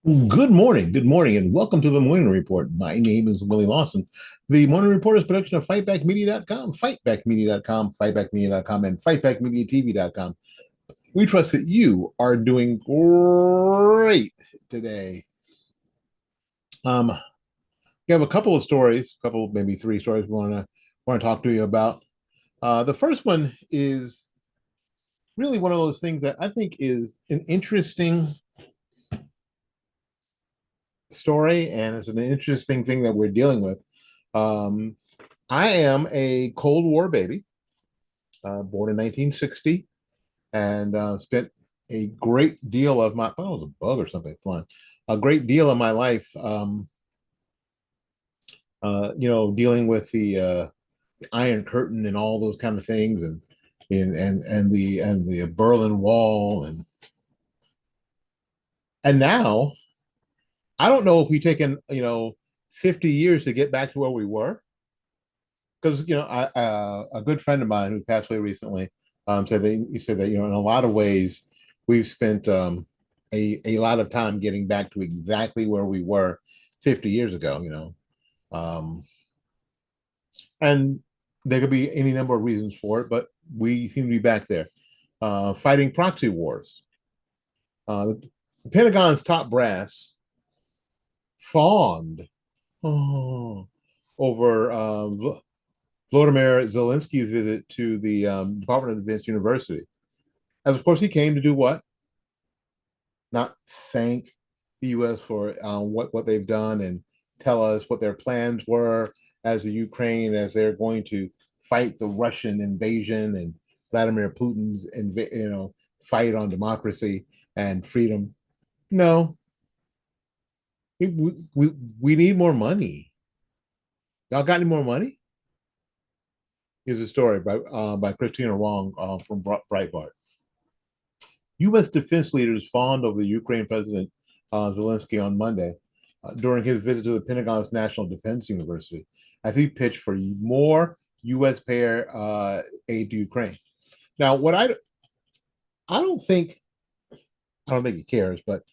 Good morning, and welcome to the Morning Report. My name is Willie Lawson. The Morning Report is a production of fightbackmedia.com, fightbackmedia.com, and fightbackmediatv.com. We trust that you are doing great today. We have a couple of stories, maybe three stories we want to talk to you about. The first one is really one of those things that I think is an interesting story, and it's an interesting thing that we're dealing with. Um, I am a Cold War baby, born in 1960, and spent a great deal of my, I thought it was a bug or something flying, a great deal of my life, dealing with the Iron Curtain and all those kind of things, and the Berlin Wall, and now I don't know if we've taken 50 years to get back to where we were, because a good friend of mine who passed away recently said that in a lot of ways we've spent a lot of time getting back to exactly where we were 50 years ago. Um, and there could be any number of reasons for it, but we seem to be back there, fighting proxy wars. The Pentagon's top brass fawned oh, over Volodymyr Zelensky's visit to the Department of Defense University. As of course, he came to do what? Not thank the U.S. for what they've done and tell us what their plans were as the Ukraine, as they're going to fight the Russian invasion and Vladimir Putin's fight on democracy and freedom. No, we need more money. Y'all got any more money? Here's a story by Christina Wong from Breitbart. U.S. defense leaders fawned over the Ukraine President Zelensky on Monday during his visit to the Pentagon's National Defense University as he pitched for more U.S. payer aid to Ukraine. Now, I don't think he cares, but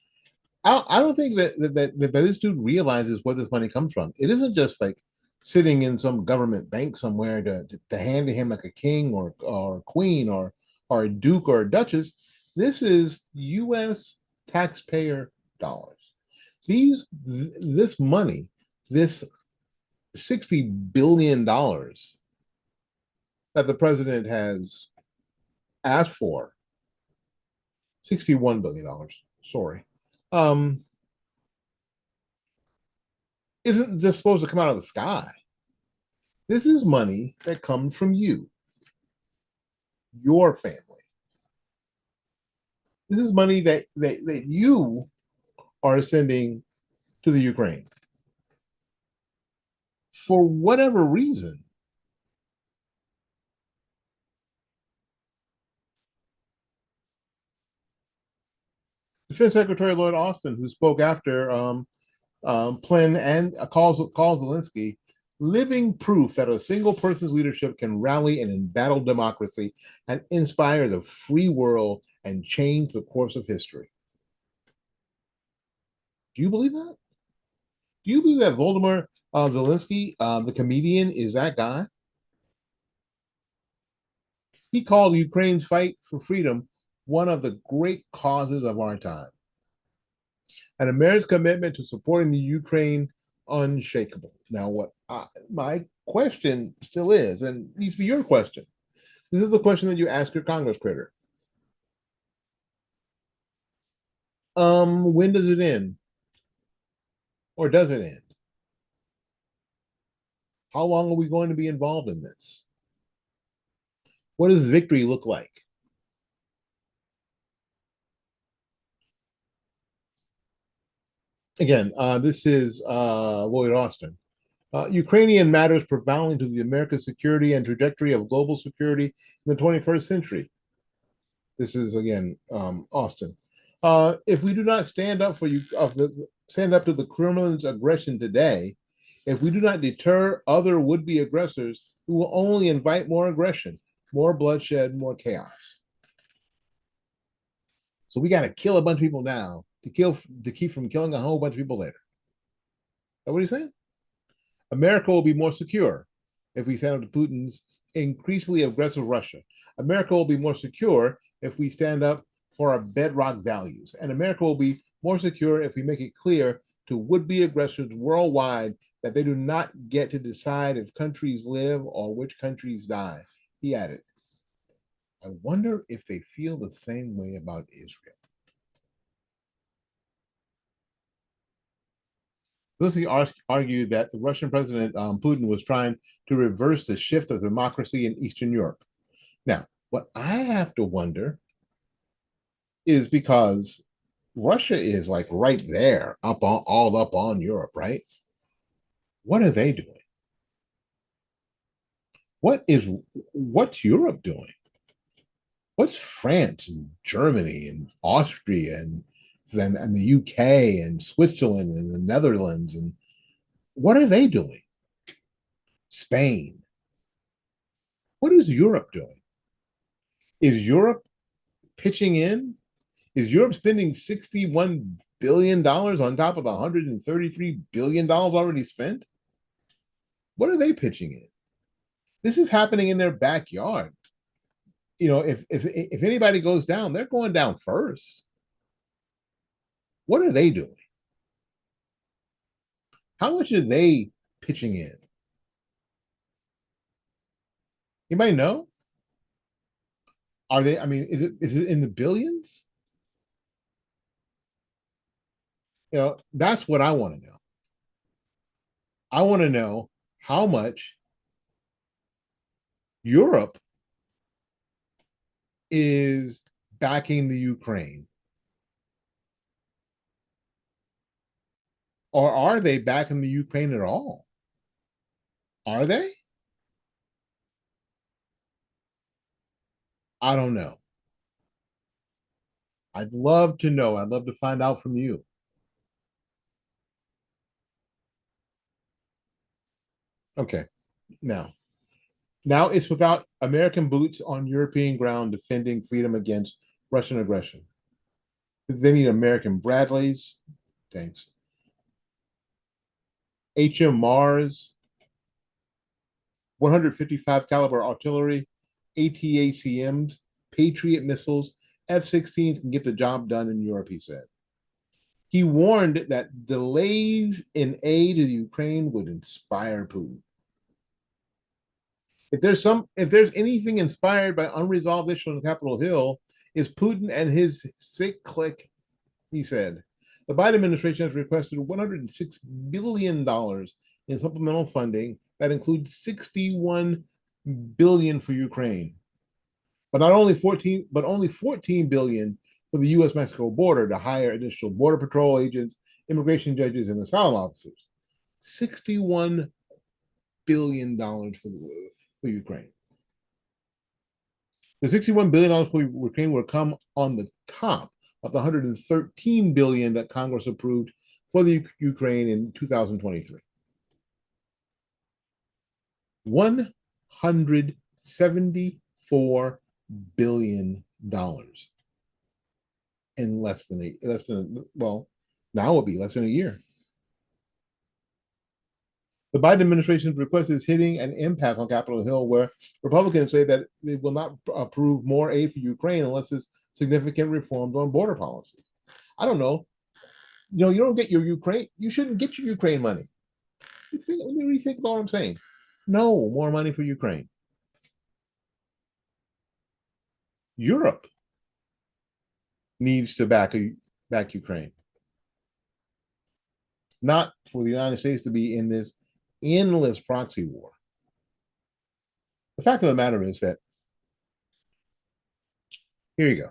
I don't think that this dude realizes where this money comes from. It isn't just like sitting in some government bank somewhere to hand to him like a king or queen or a duke or a duchess. This is U.S. taxpayer dollars. This money, this $60 billion that the president has asked for, $61 billion. Sorry, um, isn't just supposed to come out of the sky. This is money that comes from you, your family. This is money that you are sending to the Ukraine. For whatever reason, Defense Secretary Lloyd Austin, who spoke after Plin and calls Zelensky living proof that a single person's leadership can rally an embattled democracy and inspire the free world and change the course of history. Do you believe that? Do you believe that Volodymyr Zelensky, the comedian, is that guy? He called Ukraine's fight for freedom one of the great causes of our time, and America's commitment to supporting the Ukraine unshakable. Now, my question still is, and it needs to be your question. This is the question that you ask your Congress critter. When does it end, or does it end? How long are we going to be involved in this? What does victory look like? Again, this is Lloyd Austin. Ukrainian matters profoundly to the American security and trajectory of global security in the 21st century. This is again Austin. If we do not stand up stand up to the Kremlin's aggression today, if we do not deter other would-be aggressors, we will only invite more aggression, more bloodshed, more chaos. So we got to kill a bunch of people now to keep from killing a whole bunch of people later. Is that what he's saying? America will be more secure if we stand up to Putin's increasingly aggressive Russia. America will be more secure if we stand up for our bedrock values. And America will be more secure if we make it clear to would-be aggressors worldwide that they do not get to decide if countries live or which countries die. He added, I wonder if they feel the same way about Israel. Zelensky argued that the Russian President Putin was trying to reverse the shift of democracy in Eastern Europe. Now, what I have to wonder is because Russia is like right there, all up on Europe, right? What are they doing? What's Europe doing? What's France and Germany and Austria and the UK and Switzerland and the Netherlands, and what are they doing? Spain. What is Europe doing? Is Europe pitching in? Is Europe spending $61 billion on top of the $133 billion already spent? What are they pitching in? This is happening in their backyard. You know, if anybody goes down, they're going down first. What are they doing? How much are they pitching in? Anybody know? Are they, I mean, is it in the billions? You know, that's what I want to know. I want to know how much Europe is backing the Ukraine. Or are they backing the Ukraine at all? Are they? I don't know. I'd love to know. I'd love to find out from you. Okay. Now it's without American boots on European ground defending freedom against Russian aggression. They need American Bradleys, thanks. HMRs, 155 caliber artillery, ATACMs, Patriot missiles, F-16s can get the job done in Europe, he said. He warned that delays in aid to the Ukraine would inspire Putin. If there's anything inspired by unresolved issues on Capitol Hill, is Putin and his sick clique, he said. The Biden administration has requested $106 billion in supplemental funding that includes $61 billion for Ukraine, but only $14 billion for the U.S.-Mexico border to hire additional border patrol agents, immigration judges, and asylum officers. $61 billion for Ukraine. The $61 billion for Ukraine will come on the top of the $113 billion that Congress approved for the Ukraine in 2023. $174 billion in now it'll be less than a year. The Biden administration's request is hitting an impasse on Capitol Hill, where Republicans say that they will not approve more aid for Ukraine unless there's significant reforms on border policy. I don't know. You know, you don't get your Ukraine. You shouldn't get your Ukraine money. Let me rethink about what I'm saying. No more money for Ukraine. Europe needs to back Ukraine, not for the United States to be in this endless proxy war. The fact of the matter is that, here you go.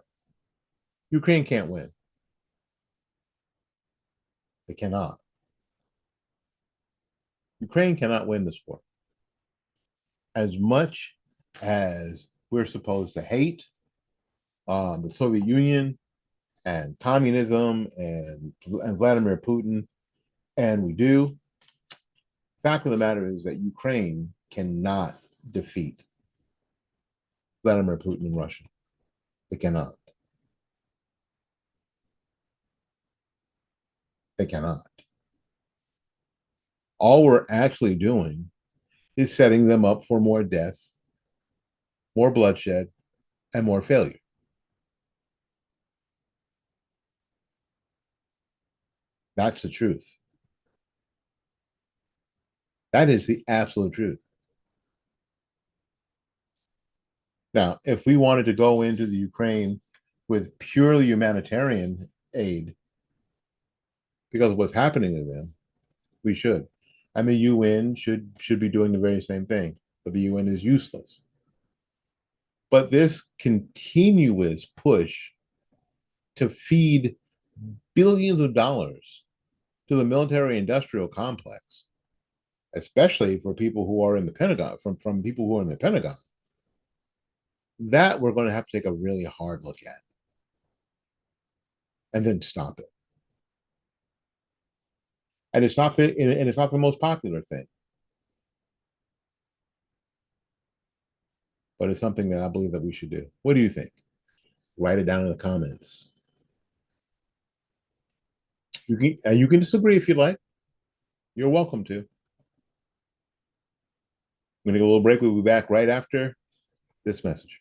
Ukraine can't win. They cannot. Ukraine cannot win this war. As much as we're supposed to hate the Soviet Union and communism and Vladimir Putin, and we do, fact of the matter is that Ukraine cannot defeat Vladimir Putin and Russia. They cannot. They cannot. All we're actually doing is setting them up for more death, more bloodshed, and more failure. That's the truth. That is the absolute truth. Now, if we wanted to go into the Ukraine with purely humanitarian aid because of what's happening to them, we should. And the UN should be doing the very same thing, but the UN is useless. But this continuous push to feed billions of dollars to the military industrial complex, especially for people who are in the Pentagon, from people who are in the Pentagon, that we're going to have to take a really hard look at and then stop it. And it's not the most popular thing, but it's something that I believe that we should do. What do you think? Write it down in the comments. You can disagree if you like. You're welcome to. I'm going to go a little break. We'll be back right after this message.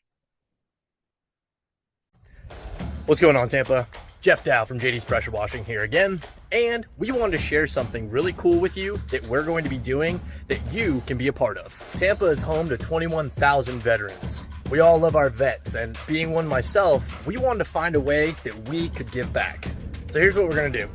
What's going on, Tampa? Jeff Dow from JD's Pressure Washing here again, and we wanted to share something really cool with you that we're going to be doing that you can be a part of. Tampa is home to 21,000 veterans. We all love our vets, and being one myself, we wanted to find a way that we could give back. So here's what we're going to do.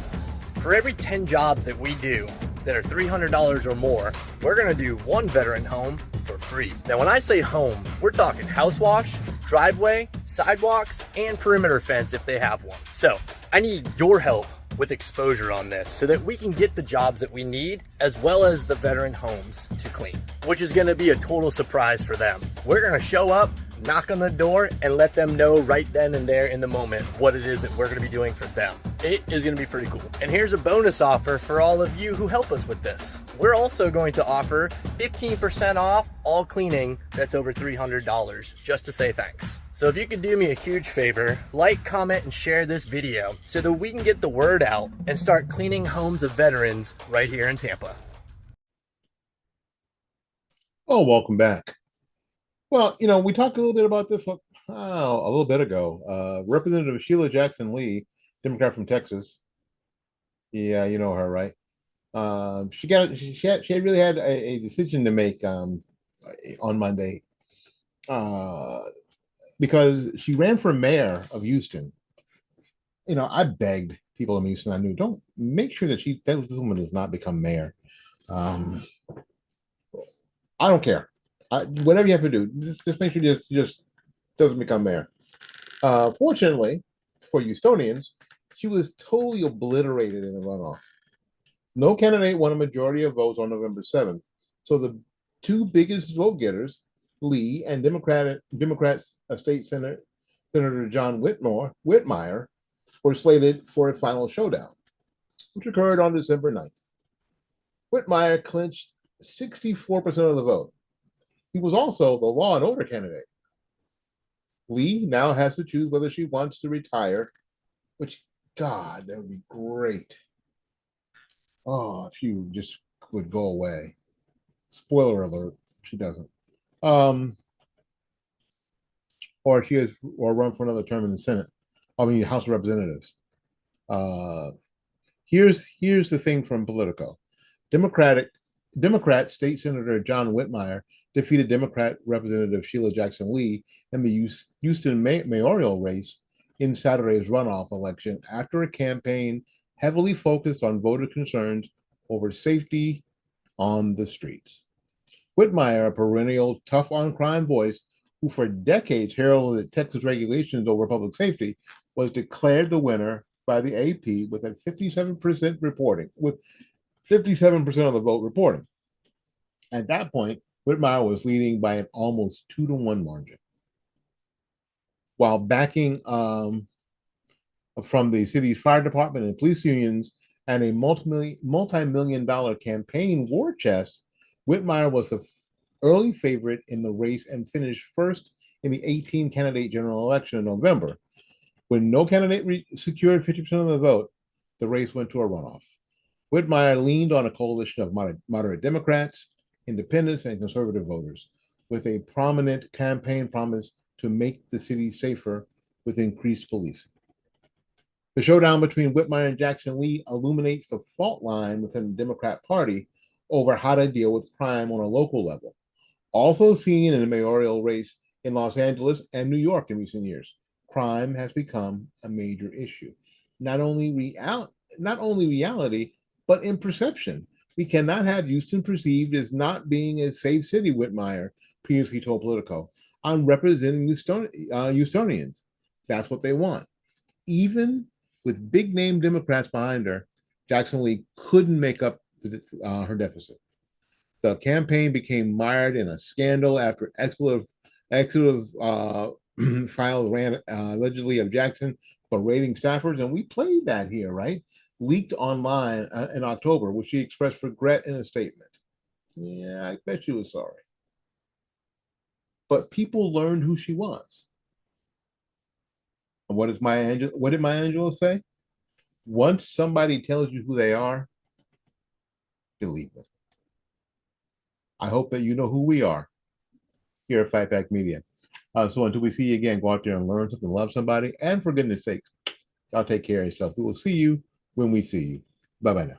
For every 10 jobs that we do that are $300 or more, we're going to do one veteran home for free. Now, when I say home, we're talking house wash, driveway, sidewalks, and perimeter fence if they have one. So I need your help with exposure on this so that we can get the jobs that we need as well as the veteran homes to clean, which is going to be a total surprise for them. We're going to show up, knock on the door, and let them know right then and there in the moment what it is that we're going to be doing for them. It is going to be pretty cool. And here's a bonus offer for all of you who help us with this. We're also going to offer 15% off all cleaning that's over $300 just to say thanks. So if you could do me a huge favor, like, comment, and share this video so that we can get the word out and start cleaning homes of veterans right here in Tampa. Oh, welcome back. Well, we talked a little bit about this a little bit ago. Representative Sheila Jackson Lee, Democrat from Texas. Yeah, you know her, right? She really had a decision to make on Monday because she ran for mayor of Houston. I begged people in Houston I knew, don't make sure that this woman does not become mayor. I don't care. Whatever you have to do, just make sure just doesn't become mayor. Fortunately for Houstonians, she was totally obliterated in the runoff. No candidate won a majority of votes on November 7th. So the two biggest vote getters, Lee and Democrat State Senator John Whitmeyer, were slated for a final showdown, which occurred on December 9th. Whitmeyer clinched 64% of the vote. He was also the law and order candidate. Lee now has to choose whether she wants to retire, which, God, that would be great. Oh, if you just would go away. Spoiler alert, she doesn't. Or run for another term in the Senate. House of Representatives. Here's the thing from Politico. Democrat State Senator John Whitmeyer defeated Democrat Representative Sheila Jackson Lee in the Houston mayoral race in Saturday's runoff election after a campaign heavily focused on voter concerns over safety on the streets. Whitmeyer, a perennial tough-on-crime voice who for decades heralded Texas regulations over public safety, was declared the winner by the AP with 57% of the vote reporting. At that point, Whitmeyer was leading by an almost 2-to-1 margin. While backing from the city's fire department and police unions and a multi-million-dollar campaign war chest, Whitmeyer was the early favorite in the race and finished first in the 18-candidate general election in November. When no candidate secured 50% of the vote, the race went to a runoff. Whitmeyer leaned on a coalition of moderate Democrats, independents, and conservative voters, with a prominent campaign promise to make the city safer with increased policing. The showdown between Whitmeyer and Jackson Lee illuminates the fault line within the Democrat Party over how to deal with crime on a local level, also seen in the mayoral race in Los Angeles and New York in recent years. Crime has become a major issue, not only reality, but in perception. We cannot have Houston perceived as not being a safe city, Whitmeyer previously told Politico. I'm representing Houstonians. That's what they want. Even with big name Democrats behind her, Jackson Lee couldn't make up her deficit. The campaign became mired in a scandal after expletive file ran allegedly of Jackson berating staffers, and we played that here, right? Leaked online in October, which she expressed regret in a statement. Yeah, I bet she was sorry. But people learned who she was. And what did Maya Angelou say? Once somebody tells you who they are, believe it. I hope that you know who we are here at Fight Back Media. So until we see you again, go out there and learn something, love somebody, and for goodness sakes, y'all take care of yourself. We will see you when we see you. Bye-bye now.